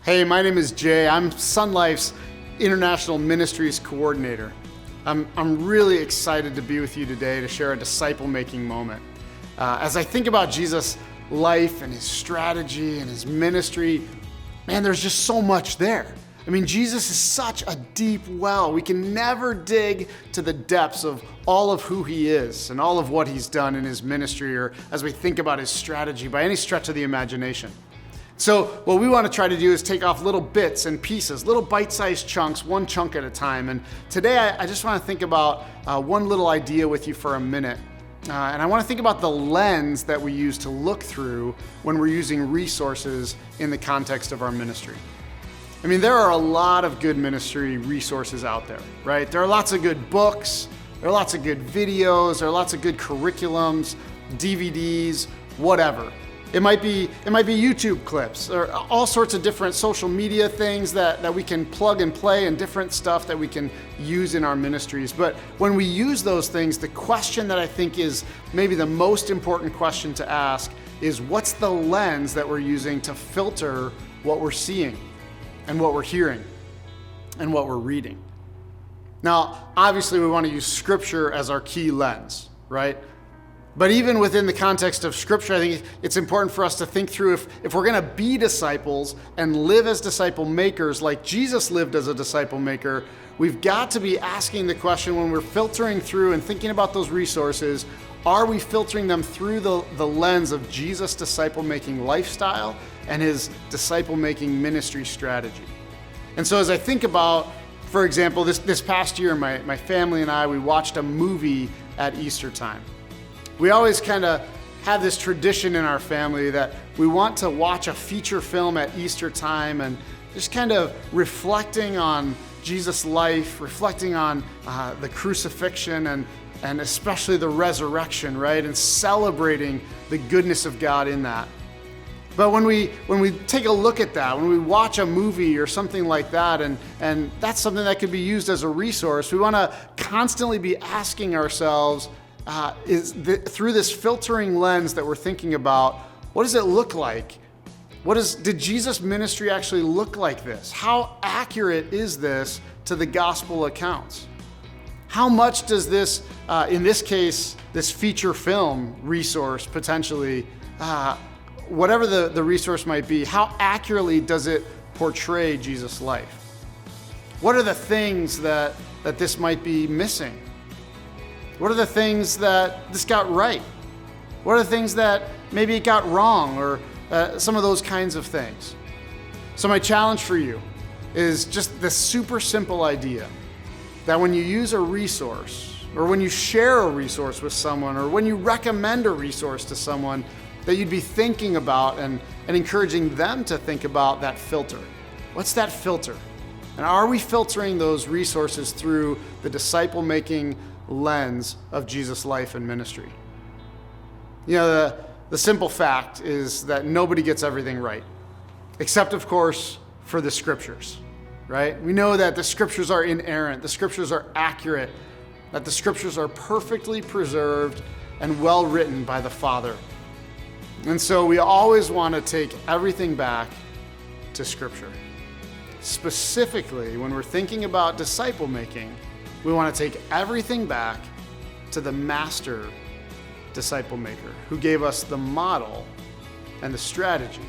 Hey, my name is Jay. I'm Sonlife's International Ministries Coordinator. I'm really excited to be with you today to share a disciple-making moment. As I think about Jesus' life and his strategy and his ministry, man, there's just so much there. I mean, Jesus is such a deep well. We can never dig to the depths of all of who he is and all of what he's done in his ministry, or as we think about his strategy by any stretch of the imagination. So what we want to try to do is take off little bits and pieces, little bite-sized chunks, one chunk at a time. And today I just want to think about one little idea with you for a minute. And I want to think about the lens that we use to look through when we're using resources in the context of our ministry. I mean, there are a lot of good ministry resources out there, right? There are lots of good books, there are lots of good videos, there are lots of good curriculums, DVDs, whatever. It might be YouTube clips or all sorts of different social media things that we can plug and play, and different stuff that we can use in our ministries. But when we use those things, the question that I think is maybe the most important question to ask is, what's the lens that we're using to filter what we're seeing and what we're hearing and what we're reading? Now, obviously we want to use Scripture as our key lens, right? But even within the context of Scripture, I think it's important for us to think through if we're going to be disciples and live as disciple makers like Jesus lived as a disciple maker, we've got to be asking the question when we're filtering through and thinking about those resources, are we filtering them through the lens of Jesus' disciple-making lifestyle and his disciple-making ministry strategy? And so as I think about, for example, this past year, my family and I, we watched a movie at Easter time. We always kind of have this tradition in our family that we want to watch a feature film at Easter time and just kind of reflecting on Jesus' life, reflecting on the crucifixion and especially the resurrection, right? And celebrating the goodness of God in that. But when we take a look at that, when we watch a movie or something like that, and that's something that could be used as a resource, we want to constantly be asking ourselves, through this filtering lens that we're thinking about, what does it look like? Did Jesus' ministry actually look like this? How accurate is this to the gospel accounts? How much does this, in this case, this feature film resource potentially, whatever the resource might be, how accurately does it portray Jesus' life? What are the things that this might be missing? What are the things that this got right? What are the things that maybe it got wrong, or some of those kinds of things? So my challenge for you is just this super simple idea that when you use a resource, or when you share a resource with someone, or when you recommend a resource to someone, that you'd be thinking about and encouraging them to think about that filter. What's that filter? And are we filtering those resources through the disciple-making lens of Jesus' life and ministry? You know, the simple fact is that nobody gets everything right, except, of course, for the Scriptures, right? We know that the Scriptures are inerrant, the Scriptures are accurate, that the Scriptures are perfectly preserved and well written by the Father. And so we always want to take everything back to Scripture. Specifically, when we're thinking about disciple making, we want to take everything back to the master disciple maker who gave us the model and the strategy.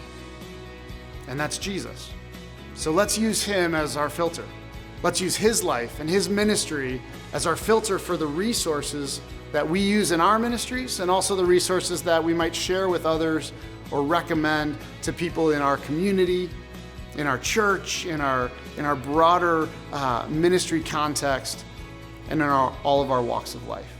And that's Jesus. So let's use him as our filter. Let's use his life and his ministry as our filter for the resources that we use in our ministries, and also the resources that we might share with others or recommend to people in our community, in our church, in our broader ministry context, and in all of our walks of life.